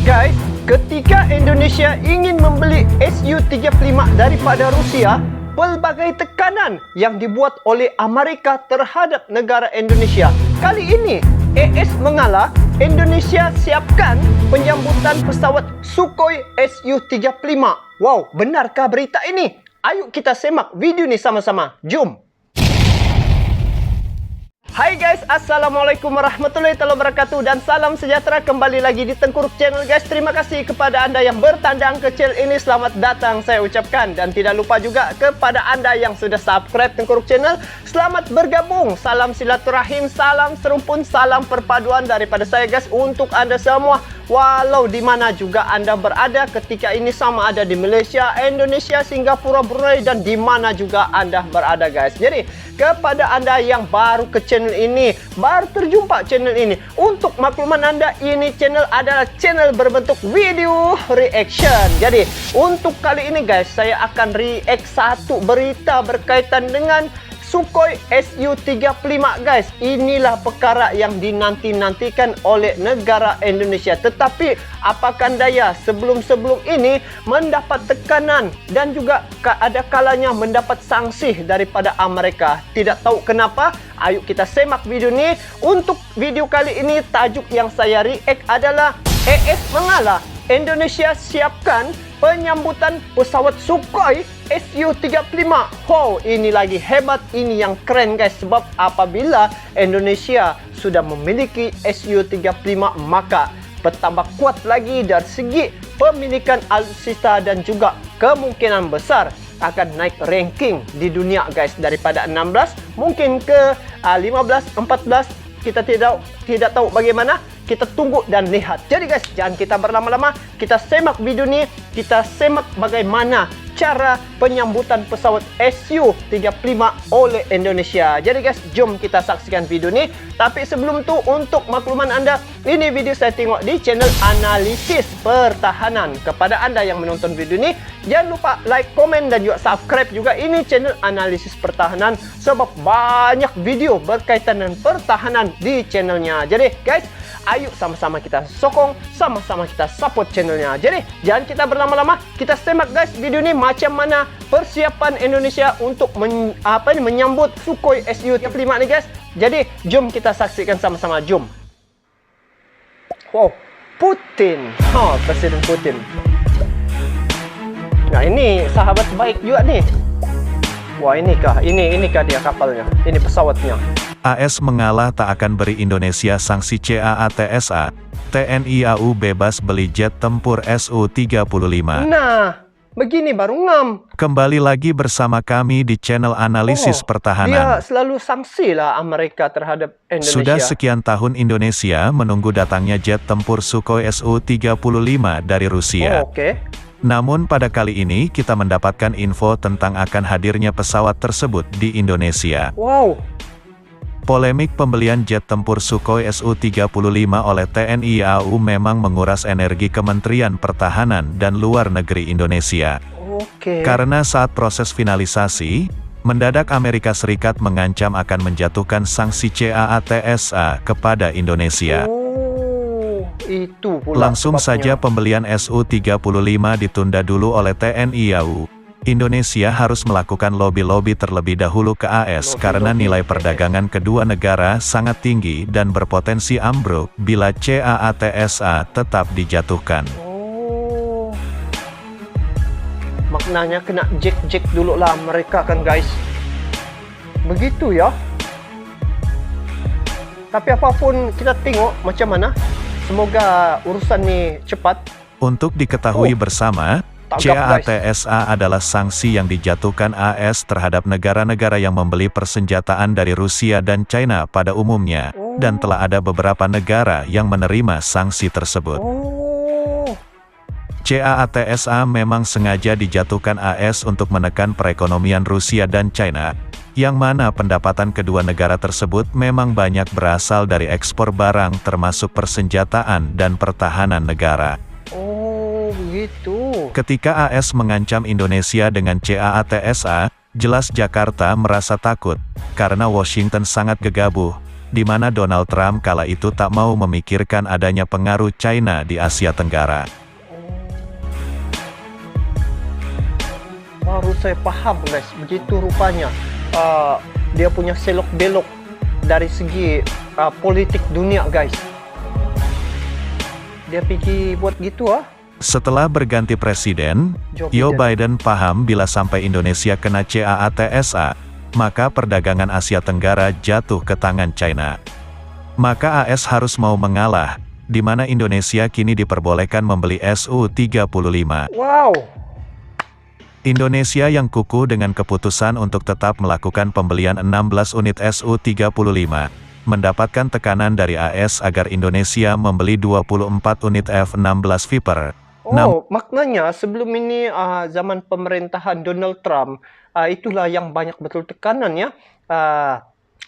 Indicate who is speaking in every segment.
Speaker 1: Guys, ketika Indonesia ingin membeli Su-35 daripada Rusia, pelbagai tekanan yang dibuat oleh Amerika terhadap negara Indonesia. Kali ini, AS mengalah, Indonesia siapkan penyambutan pesawat Sukhoi Su-35. Wow, benarkah berita ini? Ayo kita semak video ini sama-sama. Jom! Hai guys, Assalamualaikum warahmatullahi wabarakatuh dan salam sejahtera kembali lagi di Tengkuruk Channel guys. Terima kasih kepada anda yang bertandang ke channel ini. Selamat datang saya ucapkan. Dan tidak lupa juga kepada anda yang sudah subscribe Tengkuruk Channel, selamat bergabung. Salam silaturahim, salam serumpun, salam perpaduan daripada saya guys untuk anda semua. Walau di mana juga anda berada ketika ini, sama ada di Malaysia, Indonesia, Singapura, Brunei, dan di mana juga anda berada guys. Jadi kepada anda yang baru ke channel ini, baru terjumpa channel ini, untuk makluman anda, ini channel adalah channel berbentuk video reaction. Jadi untuk kali ini guys, saya akan react satu berita berkaitan dengan Sukhoi Su-35 guys. Inilah perkara yang dinanti-nantikan oleh negara Indonesia. Tetapi apakah daya sebelum-sebelum ini mendapat tekanan dan juga ada kalanya mendapat sanksi daripada Amerika. Tidak tahu kenapa. Ayo kita semak video ini. Untuk video kali ini, tajuk yang saya react adalah AS mengalah, Indonesia siapkan penyambutan pesawat Sukhoi Su-35. Wow, ini lagi hebat, ini yang keren guys. Sebab apabila Indonesia sudah memiliki Su-35, maka bertambah kuat lagi dari segi pemilikan alutsista dan juga kemungkinan besar akan naik ranking di dunia guys. Daripada 16 mungkin ke 15, 14, kita tidak tahu bagaimana. Kita tunggu dan lihat. Jadi guys, jangan kita berlama-lama. Kita semak video ini. Kita semak bagaimana cara penyambutan pesawat Su-35 oleh Indonesia. Jadi guys, jom kita saksikan video ini. Tapi sebelum itu, untuk makluman anda, ini video saya tengok di channel Analisis Pertahanan. Kepada anda yang menonton video ini, jangan lupa like, komen, dan juga subscribe juga ini channel Analisis Pertahanan. Sebab banyak video berkaitan dengan pertahanan di channelnya. Jadi guys, ayo sama-sama kita sokong, sama-sama kita support channelnya. Jadi jangan kita berlama-lama, kita semak guys video ini macam mana persiapan Indonesia untuk menyambut Sukhoi Su-35 ni guys. Jadi jom kita saksikan sama-sama, jom. Wow, Putin. Presiden Putin. Nah, ini sahabat baik juga nih. Wah, inikah dia kapalnya. Ini pesawatnya.
Speaker 2: AS mengalah tak akan beri Indonesia sanksi CAATSA. TNI AU bebas beli jet tempur Su-35.
Speaker 1: Nah, begini baru ngam.
Speaker 2: Kembali lagi bersama kami di channel Analisis Pertahanan.
Speaker 1: Dia selalu sanksi lah Amerika terhadap Indonesia.
Speaker 2: Sudah sekian tahun Indonesia menunggu datangnya jet tempur Sukhoi Su-35 dari Rusia. Namun pada kali ini kita mendapatkan info tentang akan hadirnya pesawat tersebut di Indonesia.
Speaker 1: Wow.
Speaker 2: Polemik pembelian jet tempur Sukhoi Su-35 oleh TNI AU memang menguras energi Kementerian Pertahanan dan Luar Negeri Indonesia. Karena saat proses finalisasi, mendadak Amerika Serikat mengancam akan menjatuhkan sanksi CAATSA kepada Indonesia.
Speaker 1: Itu pula
Speaker 2: langsung saja pembelian Su-35 ditunda dulu oleh TNI AU. Indonesia harus melakukan lobby-lobby terlebih dahulu ke AS karena nilai perdagangan kedua negara sangat tinggi dan berpotensi ambruk bila CAATSA tetap dijatuhkan.
Speaker 1: Maknanya kena jack dulu lah mereka kan guys. Begitu ya. Tapi apapun kita tengok macam mana. Semoga urusan ini cepat.
Speaker 2: Untuk diketahui bersama, CAATSA adalah sanksi yang dijatuhkan AS terhadap negara-negara yang membeli persenjataan dari Rusia dan China pada umumnya, dan telah ada beberapa negara yang menerima sanksi tersebut. CAATSA memang sengaja dijatuhkan AS untuk menekan perekonomian Rusia dan China, yang mana pendapatan kedua negara tersebut memang banyak berasal dari ekspor barang termasuk persenjataan dan pertahanan negara.
Speaker 1: Begitu.
Speaker 2: Ketika AS mengancam Indonesia dengan CAATSA, jelas Jakarta merasa takut, karena Washington sangat gegabah, di mana Donald Trump kala itu tak mau memikirkan adanya pengaruh China di Asia Tenggara.
Speaker 1: Baru saya paham guys, begitu rupanya dia punya selok-belok dari segi politik dunia guys. Dia pergi buat gitu
Speaker 2: Setelah berganti presiden, Joe Biden paham bila sampai Indonesia kena CAATSA, maka perdagangan Asia Tenggara jatuh ke tangan China. Maka AS harus mau mengalah, di mana Indonesia kini diperbolehkan membeli Su-35.
Speaker 1: Wow.
Speaker 2: Indonesia yang kukuh dengan keputusan untuk tetap melakukan pembelian 16 unit Su-35, mendapatkan tekanan dari AS agar Indonesia membeli 24 unit F-16 Viper.
Speaker 1: Maknanya sebelum ini zaman pemerintahan Donald Trump, itulah yang banyak betul tekanan ya.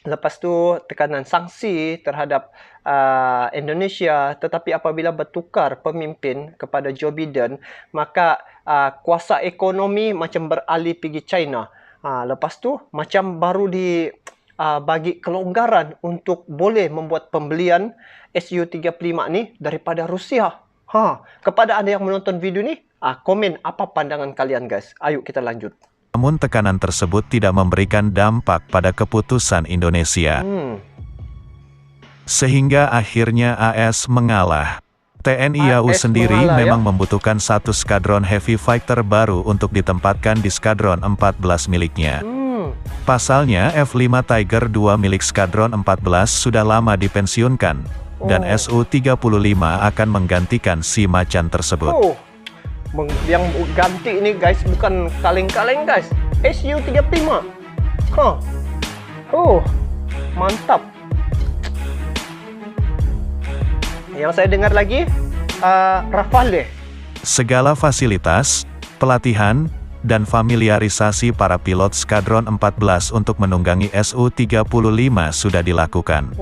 Speaker 1: Lepas tu tekanan sanksi terhadap Indonesia, tetapi apabila bertukar pemimpin kepada Joe Biden, maka kuasa ekonomi macam beralih pergi China. Lepas tu macam baru bagi kelonggaran untuk boleh membuat pembelian Su-35 ni daripada Rusia. Kepada anda yang menonton video ni, komen apa pandangan kalian guys. Ayo kita lanjut.
Speaker 2: Namun tekanan tersebut tidak memberikan dampak pada keputusan Indonesia. Sehingga akhirnya AS mengalah. TNI AU sendiri memang membutuhkan satu skadron heavy fighter baru untuk ditempatkan di skadron 14 miliknya. Pasalnya F-5 Tiger II milik skadron 14 sudah lama dipensiunkan, dan Su-35 akan menggantikan si macan tersebut.
Speaker 1: Yang ganti ini guys bukan kaleng-kaleng guys, Su-35. Mantap. Yang saya dengar lagi Rafale.
Speaker 2: Segala fasilitas, pelatihan, dan familiarisasi para pilot skadron 14 untuk menunggangi Su-35 sudah dilakukan.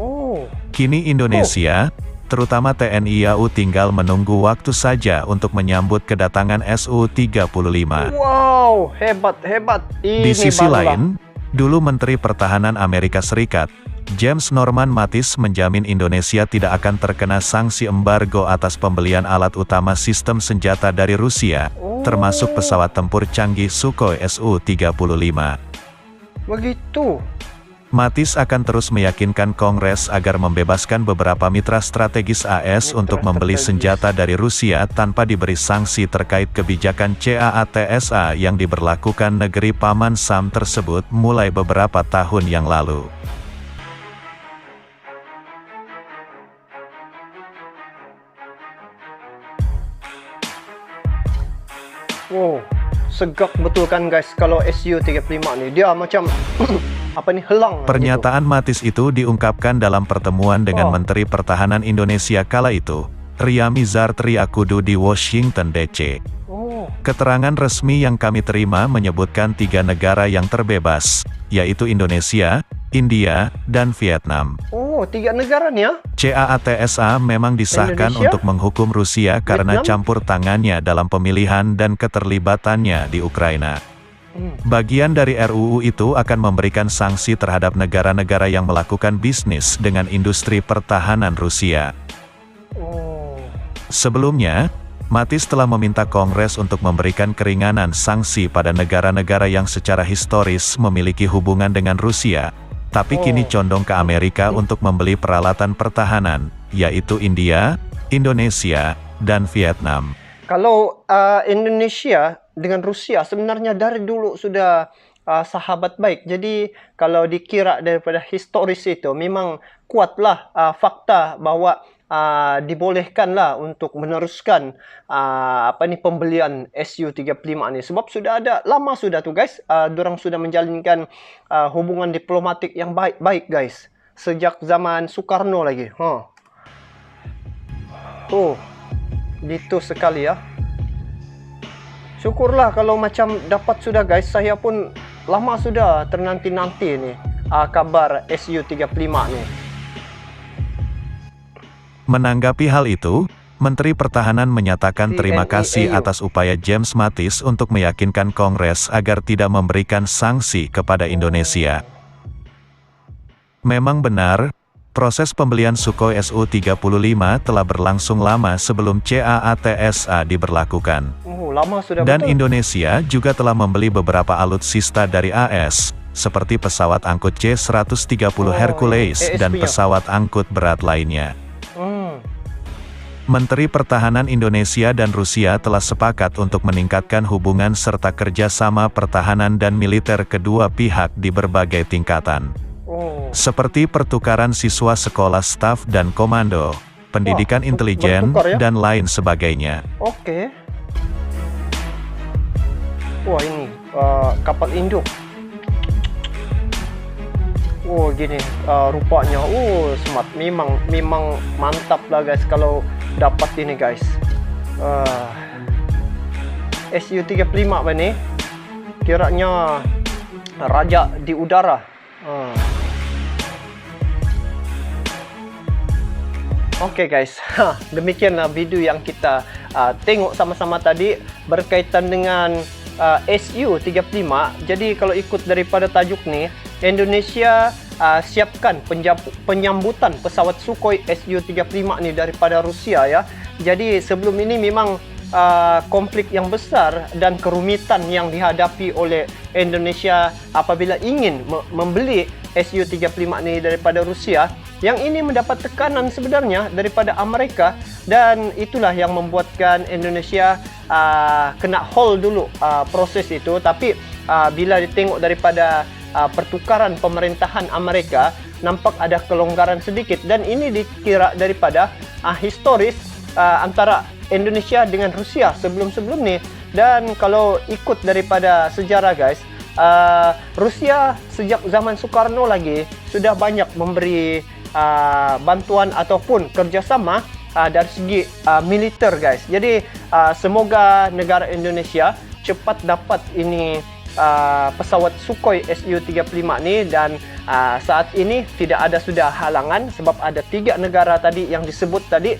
Speaker 2: Kini Indonesia, terutama TNI AU tinggal menunggu waktu saja untuk menyambut kedatangan Su-35.
Speaker 1: Wow, hebat.
Speaker 2: Di sisi lain, dulu Menteri Pertahanan Amerika Serikat, James Norman Mattis menjamin Indonesia tidak akan terkena sanksi embargo atas pembelian alat utama sistem senjata dari Rusia, termasuk pesawat tempur canggih Sukhoi Su-35.
Speaker 1: Begitu.
Speaker 2: Mattis akan terus meyakinkan Kongres agar membebaskan beberapa mitra strategis AS untuk membeli senjata dari Rusia tanpa diberi sanksi terkait kebijakan CAATSA yang diberlakukan negeri Paman Sam tersebut mulai beberapa tahun yang lalu.
Speaker 1: Segak betul kan guys kalau Su-35 ni dia macam helang.
Speaker 2: Pernyataan gitu. Mattis itu diungkapkan dalam pertemuan dengan Menteri Pertahanan Indonesia kala itu, Ria Mizar Triakudu di Washington DC. Keterangan resmi yang kami terima menyebutkan 3 negara yang terbebas, yaitu Indonesia, India, dan Vietnam.
Speaker 1: 3 negara nih ya?
Speaker 2: CAATSA memang disahkan
Speaker 1: Indonesia,
Speaker 2: untuk menghukum Rusia karena campur tangannya dalam pemilihan dan keterlibatannya di Ukraina. Bagian dari RUU itu akan memberikan sanksi terhadap negara-negara yang melakukan bisnis dengan industri pertahanan Rusia. Sebelumnya, Mattis telah meminta Kongres untuk memberikan keringanan sanksi pada negara-negara yang secara historis memiliki hubungan dengan Rusia, tapi kini condong ke Amerika untuk membeli peralatan pertahanan, yaitu India, Indonesia, dan Vietnam.
Speaker 1: Kalau Indonesia dengan Rusia sebenarnya dari dulu sudah sahabat baik. Jadi kalau dikira daripada historis itu memang kuatlah fakta bahwa dibolehkanlah untuk meneruskan pembelian Su-35 ni, sebab sudah ada lama sudah tu guys, dorang sudah menjalinkan hubungan diplomatik yang baik guys sejak zaman Soekarno lagi. Gitu sekali ya. Syukurlah kalau macam dapat sudah guys. Saya pun lama sudah ternanti-nanti ni kabar Su-35 ni.
Speaker 2: Menanggapi hal itu, Menteri Pertahanan menyatakan terima kasih atas upaya James Mattis untuk meyakinkan Kongres agar tidak memberikan sanksi kepada Indonesia. Memang benar, Proses pembelian Sukhoi Su-35 telah berlangsung lama sebelum CAATSA diberlakukan.
Speaker 1: Lama sudah.
Speaker 2: Dan
Speaker 1: betul.
Speaker 2: Indonesia juga telah membeli beberapa alutsista dari AS, seperti pesawat angkut C-130 Hercules dan
Speaker 1: ASP-nya.
Speaker 2: pesawat angkut berat lainnya.
Speaker 1: Hmm.
Speaker 2: Menteri Pertahanan Indonesia dan Rusia telah sepakat untuk meningkatkan hubungan serta kerjasama pertahanan dan militer kedua pihak di berbagai tingkatan. Seperti pertukaran siswa sekolah staf dan komando, pendidikan intelijen,
Speaker 1: bertukar ya?
Speaker 2: dan lain sebagainya.
Speaker 1: Oke. Wah, ini kapal induk. Gini rupanya. Smart. Memang mantap lah guys kalau dapat ini guys. Su-35 ini kiranya raja di udara. Oke guys, demikianlah video yang kita tengok sama-sama tadi berkaitan dengan Su-35. Jadi kalau ikut daripada tajuk nih, Indonesia siapkan penyambutan pesawat Sukhoi Su-35 nih daripada Rusia ya. Jadi sebelum ini memang konflik yang besar dan kerumitan yang dihadapi oleh Indonesia apabila ingin membeli Su-35 ini daripada Rusia. Yang ini mendapat tekanan sebenarnya daripada Amerika, dan itulah yang membuatkan Indonesia kena hold dulu proses itu. Tapi bila ditengok daripada pertukaran pemerintahan Amerika, nampak ada kelonggaran sedikit, dan ini dikira daripada historis antara Indonesia dengan Rusia sebelum-sebelum ni. Dan kalau ikut daripada sejarah guys, Rusia sejak zaman Soekarno lagi sudah banyak memberi bantuan ataupun kerjasama dari segi militer guys. Jadi semoga negara Indonesia cepat dapat ini pesawat Sukhoi Su-35 ni, dan saat ini tidak ada sudah halangan sebab ada 3 negara tadi yang disebut tadi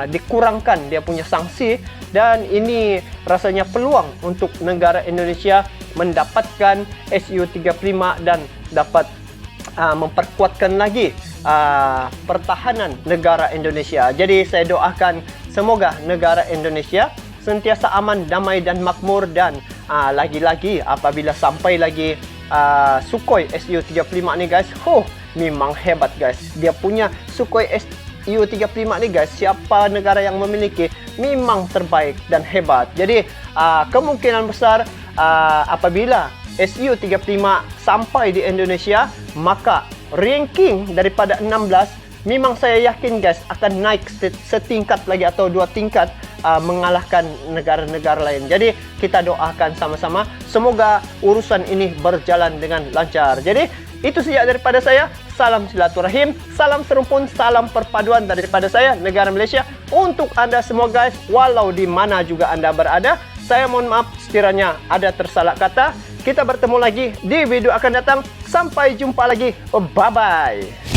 Speaker 1: dikurangkan dia punya sanksi, dan ini rasanya peluang untuk negara Indonesia mendapatkan Su-35 dan dapat memperkuatkan lagi pertahanan negara Indonesia. Jadi saya doakan semoga negara Indonesia sentiasa aman, damai dan makmur, dan lagi-lagi apabila sampai lagi Sukhoi Su-35 ni guys, memang hebat guys. Dia punya Sukhoi Su-35 ni guys, siapa negara yang memiliki memang terbaik dan hebat. Jadi kemungkinan besar apabila Su-35 sampai di Indonesia, maka ranking daripada 16 memang saya yakin guys akan naik setingkat lagi atau 2 tingkat mengalahkan negara-negara lain. Jadi kita doakan sama-sama semoga urusan ini berjalan dengan lancar. Jadi itu saja daripada saya. Salam silaturahim, salam serumpun, salam perpaduan daripada saya, negara Malaysia, untuk anda semua guys, walau di mana juga anda berada. Saya mohon maaf sekiranya ada tersalah kata. Kita bertemu lagi di video akan datang. Sampai jumpa lagi. Bye-bye.